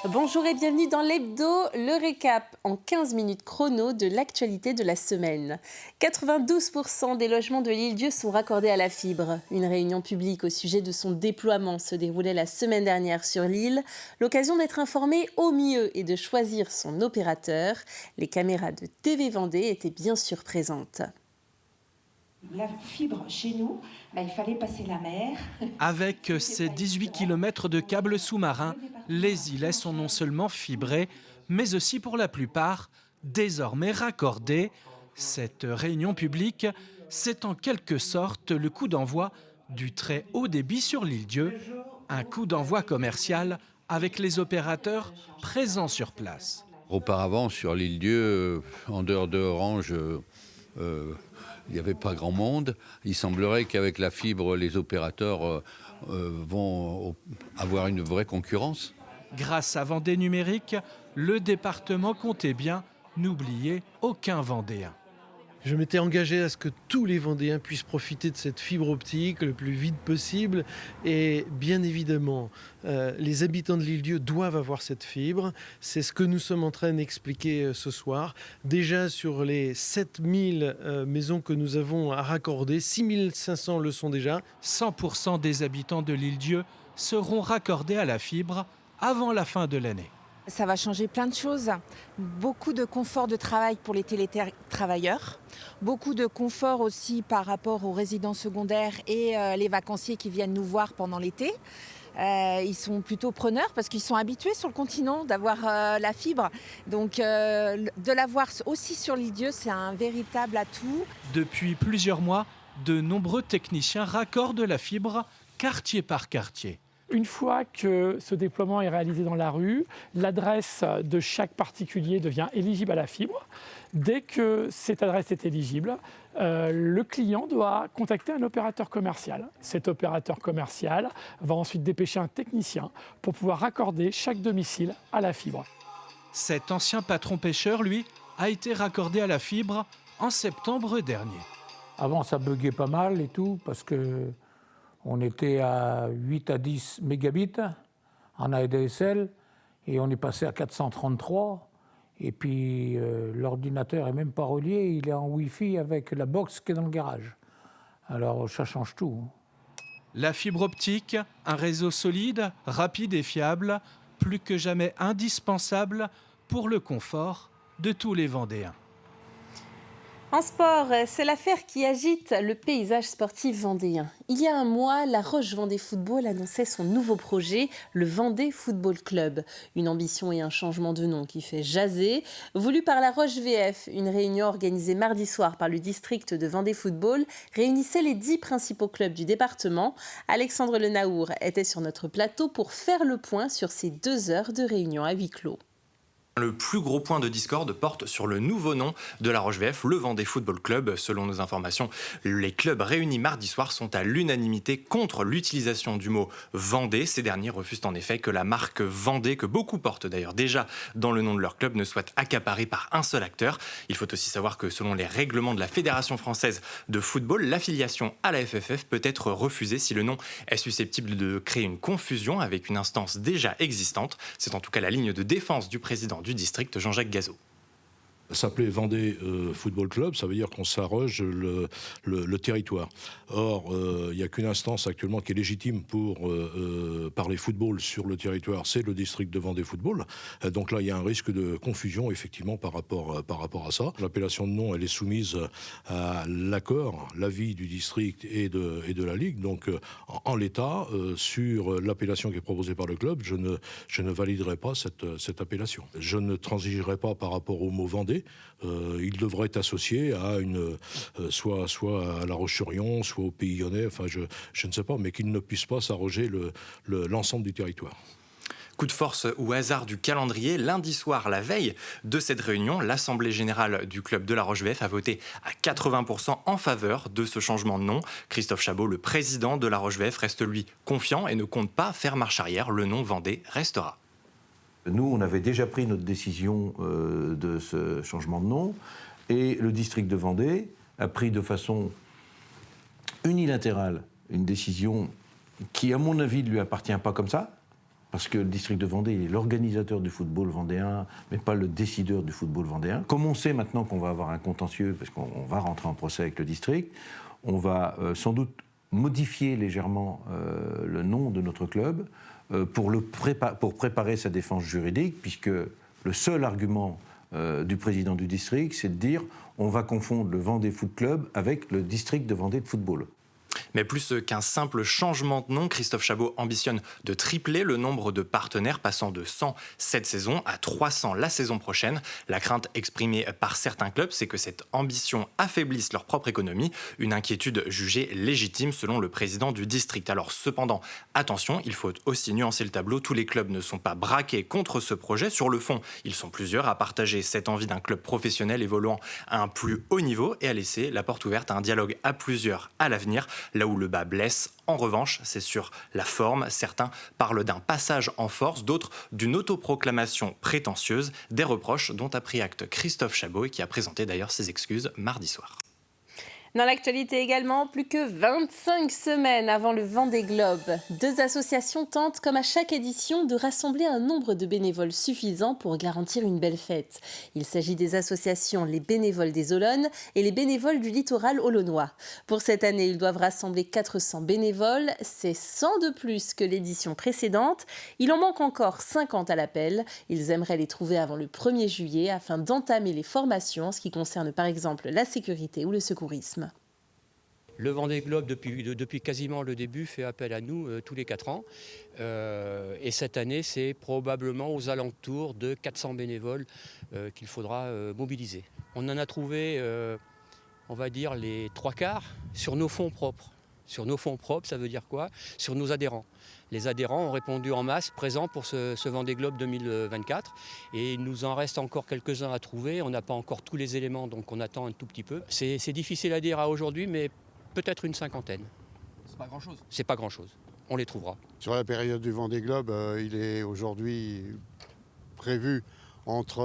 Bonjour et bienvenue dans l'Hebdo, le récap en 15 minutes chrono de l'actualité de la semaine. 92% des logements de l'Île-Dieu sont raccordés à la fibre. Une réunion publique au sujet de son déploiement se déroulait la semaine dernière sur l'île. L'occasion d'être informé au mieux et de choisir son opérateur. Les caméras de TV Vendée étaient bien sûr présentes. La fibre chez nous, il fallait passer la mer. Avec ses 18 km de câbles sous-marins, les îlets sont non seulement fibrés, mais aussi pour la plupart désormais raccordés. Cette réunion publique, c'est en quelque sorte le coup d'envoi du très haut débit sur l'Île-Dieu, un coup d'envoi commercial avec les opérateurs présents sur place. Auparavant, sur l'Île-Dieu, en dehors de Orange, il n'y avait pas grand monde. Il semblerait qu'avec la fibre, les opérateurs vont avoir une vraie concurrence. Grâce à Vendée Numérique, le département comptait bien n'oublier aucun Vendéen. Je m'étais engagé à ce que tous les Vendéens puissent profiter de cette fibre optique le plus vite possible. Et bien évidemment, les habitants de l'Île-Dieu doivent avoir cette fibre. C'est ce que nous sommes en train d'expliquer ce soir. Déjà sur les 7000 maisons que nous avons à raccorder, 6500 le sont déjà. 100% des habitants de l'Île-Dieu seront raccordés à la fibre avant la fin de l'année. Ça va changer plein de choses. Beaucoup de confort de travail pour les télétravailleurs. Beaucoup de confort aussi par rapport aux résidents secondaires et les vacanciers qui viennent nous voir pendant l'été. Ils sont plutôt preneurs parce qu'ils sont habitués sur le continent d'avoir la fibre. Donc de l'avoir aussi sur l'Île-Dieu, c'est un véritable atout. Depuis plusieurs mois, de nombreux techniciens raccordent la fibre quartier par quartier. Une fois que ce déploiement est réalisé dans la rue, l'adresse de chaque particulier devient éligible à la fibre. Dès que cette adresse est éligible, le client doit contacter un opérateur commercial. Cet opérateur commercial va ensuite dépêcher un technicien pour pouvoir raccorder chaque domicile à la fibre. Cet ancien patron pêcheur, lui, a été raccordé à la fibre en septembre dernier. Avant, ça buguait pas mal et tout, parce que on était à 8 à 10 mégabits en ADSL et on est passé à 433. Et puis l'ordinateur n'est même pas relié, il est en Wi-Fi avec la box qui est dans le garage. Alors ça change tout. La fibre optique, un réseau solide, rapide et fiable, plus que jamais indispensable pour le confort de tous les Vendéens. En sport, c'est l'affaire qui agite le paysage sportif vendéen. Il y a un mois, la Roche Vendée Football annonçait son nouveau projet, le Vendée Football Club. Une ambition et un changement de nom qui fait jaser. Voulu par la Roche VF, une réunion organisée mardi soir par le district de Vendée Football réunissait les 10 principaux clubs du département. Alexandre Lenaour était sur notre plateau pour faire le point sur ces 2 heures de réunion à huis clos. Le plus gros point de discorde porte sur le nouveau nom de la Roche VF, le Vendée Football Club. Selon nos informations, les clubs réunis mardi soir sont à l'unanimité contre l'utilisation du mot Vendée. Ces derniers refusent en effet que la marque Vendée, que beaucoup portent d'ailleurs déjà dans le nom de leur club, ne soit accaparée par un seul acteur. Il faut aussi savoir que selon les règlements de la Fédération française de football, l'affiliation à la FFF peut être refusée si le nom est susceptible de créer une confusion avec une instance déjà existante. C'est en tout cas la ligne de défense du président du district, Jean-Jacques Gazot. S'appeler Vendée Football Club, ça veut dire qu'on s'arroge le territoire. Or, il n'y a qu'une instance actuellement qui est légitime pour parler football sur le territoire, c'est le district de Vendée Football. Donc là, il y a un risque de confusion, effectivement, par rapport à ça. L'appellation de nom, elle est soumise à l'avis du district et de la Ligue. Donc, en l'état, sur l'appellation qui est proposée par le club, je ne validerai pas cette appellation. Je ne transigerai pas par rapport au mot Vendée. Il devrait être associé à soit à La Roche-sur-Yon, soit au Pays Lyonnais, enfin je ne sais pas, mais qu'il ne puisse pas s'arroger l'ensemble du territoire. Coup de force ou hasard du calendrier, lundi soir, la veille de cette réunion, l'Assemblée générale du club de la Roche VF a voté à 80% en faveur de ce changement de nom. Christophe Chabot, le président de la Roche VF, reste lui confiant et ne compte pas faire marche arrière. Le nom Vendée restera. Nous, on avait déjà pris notre décision de ce changement de nom et le district de Vendée a pris de façon unilatérale une décision qui, à mon avis, ne lui appartient pas comme ça. parce que le district de Vendée est l'organisateur du football vendéen, mais pas le décideur du football vendéen. Comme on sait maintenant qu'on va avoir un contentieux, parce qu'on va rentrer en procès avec le district, on va sans doute modifier légèrement le nom de notre club pour préparer sa défense juridique, puisque le seul argument du président du district, c'est de dire on va confondre le Vendée Foot Club avec le district de Vendée de football. Mais plus qu'un simple changement de nom, Christophe Chabot ambitionne de tripler le nombre de partenaires, passant de 100 cette saison à 300 la saison prochaine. La crainte exprimée par certains clubs, c'est que cette ambition affaiblisse leur propre économie, une inquiétude jugée légitime selon le président du district. Alors cependant, attention, il faut aussi nuancer le tableau. Tous les clubs ne sont pas braqués contre ce projet. Sur le fond, ils sont plusieurs à partager cette envie d'un club professionnel évoluant à un plus haut niveau et à laisser la porte ouverte à un dialogue à plusieurs à l'avenir. Là où le bas blesse, en revanche, c'est sur la forme. Certains parlent d'un passage en force, d'autres d'une autoproclamation prétentieuse, des reproches dont a pris acte Christophe Chabot et qui a présenté d'ailleurs ses excuses mardi soir. Dans l'actualité également, plus que 25 semaines avant le Vendée Globe, 2 associations tentent, comme à chaque édition, de rassembler un nombre de bénévoles suffisant pour garantir une belle fête. Il s'agit des associations Les Bénévoles des Olonnes et Les Bénévoles du Littoral olonnois. Pour cette année, ils doivent rassembler 400 bénévoles. C'est 100 de plus que l'édition précédente. Il en manque encore 50 à l'appel. Ils aimeraient les trouver avant le 1er juillet afin d'entamer les formations en ce qui concerne par exemple la sécurité ou le secourisme. Le Vendée Globe, depuis quasiment le début, fait appel à nous tous les 4 ans. Et cette année, c'est probablement aux alentours de 400 bénévoles qu'il faudra mobiliser. On en a trouvé, on va dire, les 3/4 sur nos fonds propres. Sur nos fonds propres, ça veut dire quoi? Sur nos adhérents. Les adhérents ont répondu en masse présents pour ce Vendée Globe 2024. Et il nous en reste encore quelques-uns à trouver. On n'a pas encore tous les éléments, donc on attend un tout petit peu. C'est difficile à dire à aujourd'hui, mais peut-être une 50aine. C'est pas grand-chose. C'est pas grand-chose. On les trouvera. Sur la période du Vendée Globe, il est aujourd'hui prévu entre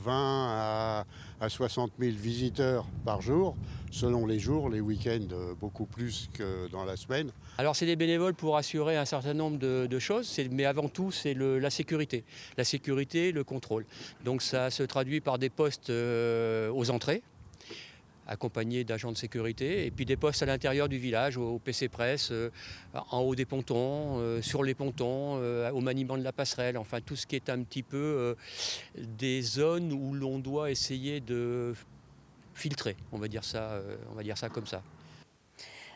20 à 60 000 visiteurs par jour, selon les jours, les week-ends beaucoup plus que dans la semaine. Alors c'est des bénévoles pour assurer un certain nombre de choses, mais avant tout c'est la sécurité. La sécurité, le contrôle. Donc ça se traduit par des postes aux entrées, accompagnés d'agents de sécurité, et puis des postes à l'intérieur du village, au PC Presse, en haut des pontons, sur les pontons, au maniement de la passerelle, enfin tout ce qui est un petit peu des zones où l'on doit essayer de filtrer, on va dire ça comme ça.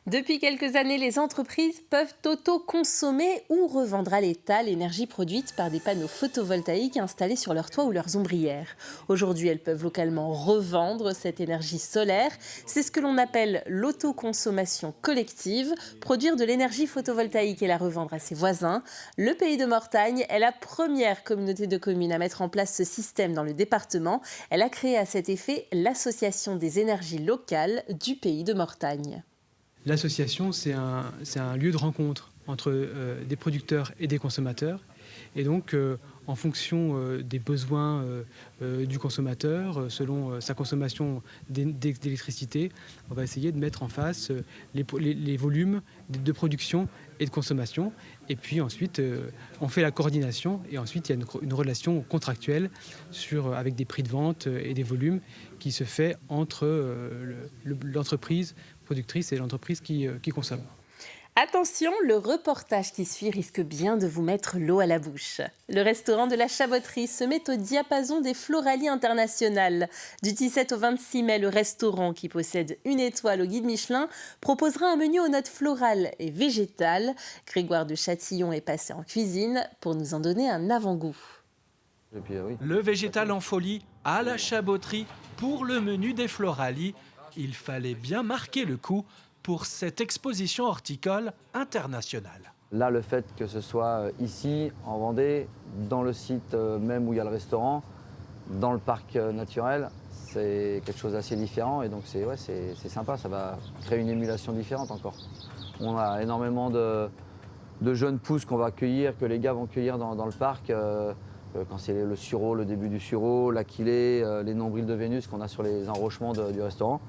Depuis quelques années, les entreprises peuvent auto-consommer ou revendre à l'État l'énergie produite par des panneaux photovoltaïques installés sur leur toit ou leurs ombrières. Aujourd'hui, elles peuvent localement revendre cette énergie solaire. C'est ce que l'on appelle l'autoconsommation collective, produire de l'énergie photovoltaïque et la revendre à ses voisins. Le Pays de Mortagne est la première communauté de communes à mettre en place ce système dans le département. Elle a créé à cet effet l'Association des énergies locales du Pays de Mortagne. L'association, c'est un lieu de rencontre entre des producteurs et des consommateurs. Et donc, en fonction des besoins du consommateur, selon sa consommation d'électricité, on va essayer de mettre en face les volumes de production et de consommation. Et puis ensuite, on fait la coordination. Et ensuite, il y a une relation contractuelle avec des prix de vente et des volumes qui se fait entre l'entreprise productrice et l'entreprise qui consomme. Attention, le reportage qui suit risque bien de vous mettre l'eau à la bouche. Le restaurant de la Chabotterie se met au diapason des Floralies internationales. Du 17 au 26 mai, le restaurant, qui possède une étoile au guide Michelin, proposera un menu aux notes florales et végétales. Grégoire de Châtillon est passé en cuisine pour nous en donner un avant-goût. Le végétal en folie à la Chabotterie pour le menu des Floralies. Il fallait bien marquer le coup pour cette exposition horticole internationale. Là, le fait que ce soit ici, en Vendée, dans le site même où il y a le restaurant, dans le parc naturel, c'est quelque chose d'assez différent. Et donc c'est sympa, ça va créer une émulation différente encore. On a énormément de jeunes pousses qu'on va accueillir, que les gars vont cueillir dans le parc. Quand c'est le sureau, le début du sureau, l'aquilée, les nombrils de Vénus qu'on a sur les enrochements du restaurant.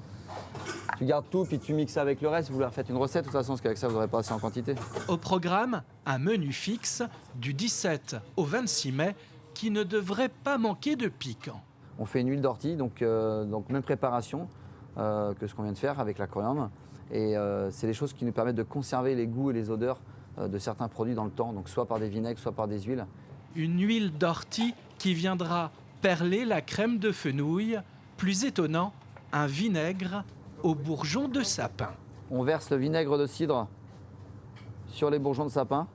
Tu gardes tout, puis tu mixes avec le reste. Vous leur faites une recette, de toute façon, parce qu'avec ça, vous n'aurez pas assez en quantité. Au programme, un menu fixe du 17 au 26 mai qui ne devrait pas manquer de piquant. On fait une huile d'ortie, donc même préparation que ce qu'on vient de faire avec la coriandre. Et c'est des choses qui nous permettent de conserver les goûts et les odeurs de certains produits dans le temps, donc soit par des vinaigres, soit par des huiles. Une huile d'ortie qui viendra perler la crème de fenouil. Plus étonnant, un vinaigre aux bourgeons de sapin. On verse le vinaigre de cidre sur les bourgeons de sapin.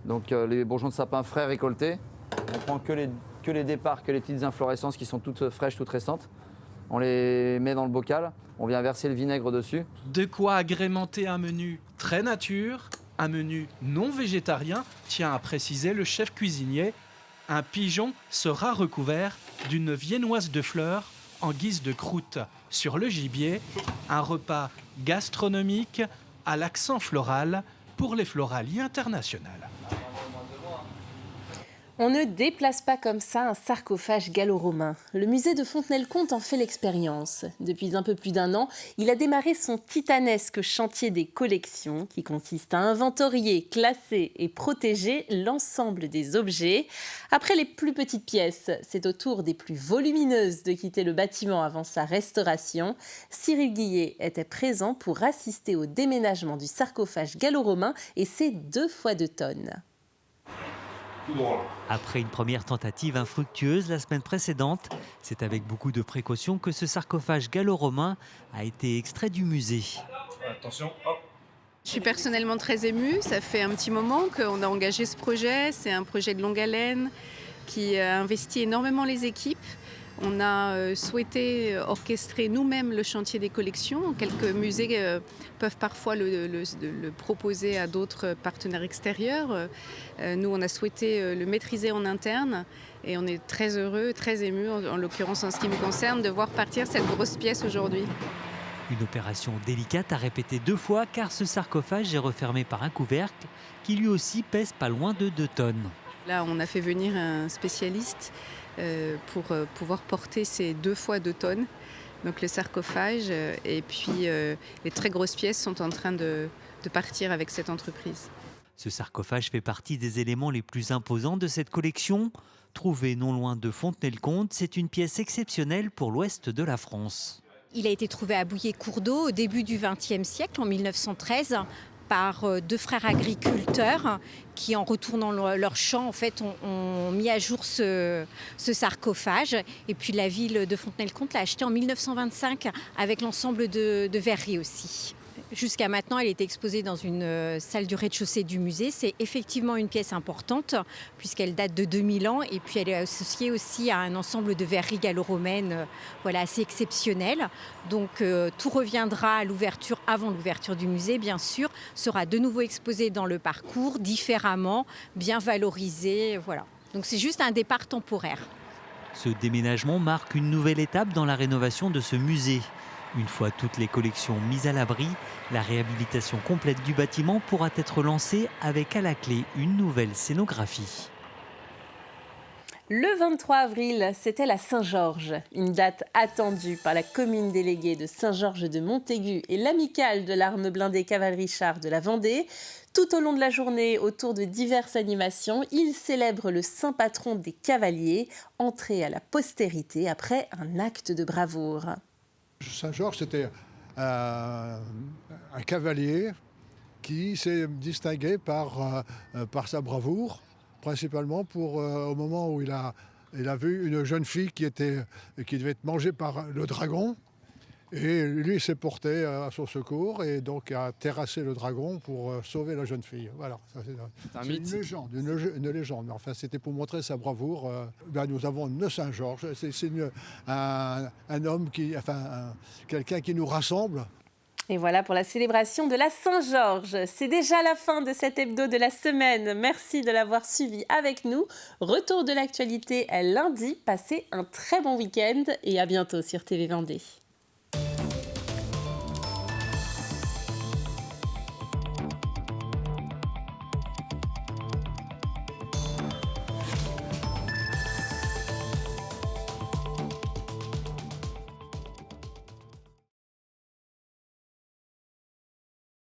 Donc les bourgeons de sapin frais récoltés. On prend que les départs, que les petites inflorescences qui sont toutes fraîches, toutes récentes. On les met dans le bocal, on vient verser le vinaigre dessus. De quoi agrémenter un menu très nature, un menu non végétarien, tient à préciser le chef cuisinier. Un pigeon sera recouvert d'une viennoise de fleurs en guise de croûte sur le gibier. Un repas gastronomique à l'accent floral pour les floraliers internationales. On ne déplace pas comme ça un sarcophage gallo-romain. Le musée de Fontenay-le-Comte en fait l'expérience. Depuis un peu plus d'1 an, il a démarré son titanesque chantier des collections qui consiste à inventorier, classer et protéger l'ensemble des objets. Après les plus petites pièces, c'est au tour des plus volumineuses de quitter le bâtiment avant sa restauration. Cyril Guillet était présent pour assister au déménagement du sarcophage gallo-romain et ses 2 fois 2 tonnes. Après une première tentative infructueuse la semaine précédente, c'est avec beaucoup de précautions que ce sarcophage gallo-romain a été extrait du musée. Attention, hop. Je suis personnellement très émue. Ça fait un petit moment qu'on a engagé ce projet. C'est un projet de longue haleine qui a investi énormément les équipes. On a souhaité orchestrer nous-mêmes le chantier des collections. Quelques musées peuvent parfois le proposer à d'autres partenaires extérieurs. Nous, on a souhaité le maîtriser en interne et on est très heureux, très émus, en l'occurrence en ce qui me concerne, de voir partir cette grosse pièce aujourd'hui. Une opération délicate à répéter 2 fois car ce sarcophage est refermé par un couvercle qui lui aussi pèse pas loin de 2 tonnes. Là, on a fait venir un spécialiste pour pouvoir porter ces 2 fois 2 tonnes, donc le sarcophage, et puis les très grosses pièces sont en train de partir avec cette entreprise. Ce sarcophage fait partie des éléments les plus imposants de cette collection. Trouvé non loin de Fontenay-le-Comte, c'est une pièce exceptionnelle pour l'ouest de la France. Il a été trouvé à Bouillé-Cours-d'Eau au début du XXe siècle, en 1913, par 2 frères agriculteurs qui, en retournant leur champ, en fait, ont mis à jour ce sarcophage. Et puis la ville de Fontenay-le-Comte l'a acheté en 1925 avec l'ensemble de verreries aussi. Jusqu'à maintenant, elle est exposée dans une salle du rez-de-chaussée du musée. C'est effectivement une pièce importante puisqu'elle date de 2000 ans et puis elle est associée aussi à un ensemble de verreries gallo-romaines assez exceptionnelles. Donc tout reviendra à l'ouverture, avant l'ouverture du musée bien sûr, sera de nouveau exposé dans le parcours, différemment, bien valorisé. Voilà. Donc c'est juste un départ temporaire. Ce déménagement marque une nouvelle étape dans la rénovation de ce musée. Une fois toutes les collections mises à l'abri, la réhabilitation complète du bâtiment pourra être lancée avec à la clé une nouvelle scénographie. Le 23 avril, c'était la Saint-Georges, une date attendue par la commune déléguée de Saint-Georges de Montaigu et l'amicale de l'arme blindée cavalerie char de la Vendée. Tout au long de la journée, autour de diverses animations, ils célèbrent le saint patron des cavaliers, entré à la postérité après un acte de bravoure. Saint-Georges, c'était un cavalier qui s'est distingué par sa bravoure, principalement au moment où il a vu une jeune fille qui devait être mangée par le dragon. Et lui s'est porté à son secours et donc a terrassé le dragon pour sauver la jeune fille. Voilà, c'est une légende. Enfin, c'était pour montrer sa bravoure. Nous avons le Saint-Georges. C'est un homme quelqu'un qui nous rassemble. Et voilà pour la célébration de la Saint-Georges. C'est déjà la fin de cet hebdo de la semaine. Merci de l'avoir suivi avec nous. Retour de l'actualité lundi. Passez un très bon week-end et à bientôt sur TV Vendée.